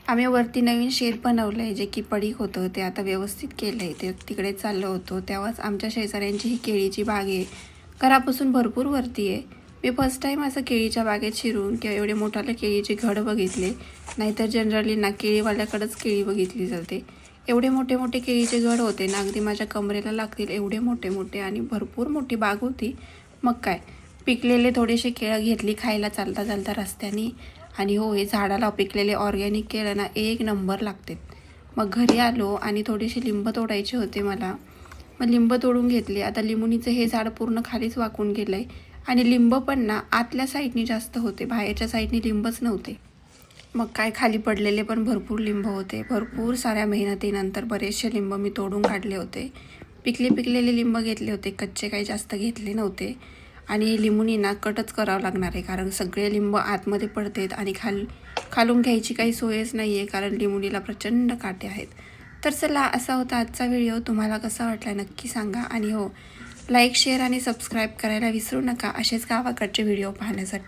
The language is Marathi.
आम्ही वरती नवीन शेड बनवलं आहे, जे की पडीक होतं ते आता व्यवस्थित केलं आहे. ते तिकडे चाललं होतं तेव्हाच आमच्या शेजाऱ्यांची ही केळीची बाग आहे, घरापासून भरपूर वरती आहे. मी फर्स्ट टाईम असं केळीच्या बागेत शिरून किंवा एवढे मोठाले केळीचे घड बघितले. नाहीतर जनरली ना केळीवाल्याकडेच केळी बघितली जाते. एवढे मोठे मोठे केळीचे घड होते ना, अगदी माझ्या कमरेला लागतील एवढे मोठे मोठे, आणि भरपूर मोठी बाग होती. मग काय, पिकलेले थोडेसे केळं घेतली खायला चालता चालता रस्त्याने. आणि हो, हे झाडाला पिकलेले ऑर्गॅनिक केळं ना एक नंबर लागते. मग घरी आलो आणि थोडेसे लिंब तोडायचे होते मला. मग लिंब तोडून घेतले. आता लिंबुनीचं हे झाड पूर्ण खालीच वाकून गेलं आहे, आणि लिंब पण ना आतल्या साईडनी जास्त होते, बाहेरच्या साईडनी लिंबच नव्हते. मग काय, खाली पडलेले पण भरपूर लिंब होते. भरपूर साऱ्या मेहनतीनंतर बरेचसे लिंब मी तोडून काढले होते. पिकलेले लिंब घेतले होते, कच्चे काही जास्त घेतले नव्हते. आणि हे लिंबूनी ना कटच करावं लागणार आहे, कारण सगळे लिंब आतमध्ये पडतात आणि खालून घ्यायची काही सोयच नाही आहे, कारण लिंबुनीला प्रचंड काटे आहेत. तर चला, असा होता आजचा व्हिडिओ. तुम्हाला कसा वाटला नक्की सांगा. आणि हो, लाईक, शेअर आणि सबस्क्राईब करायला विसरू नका असेच गावाकडचे व्हिडिओ पाहण्यासाठी.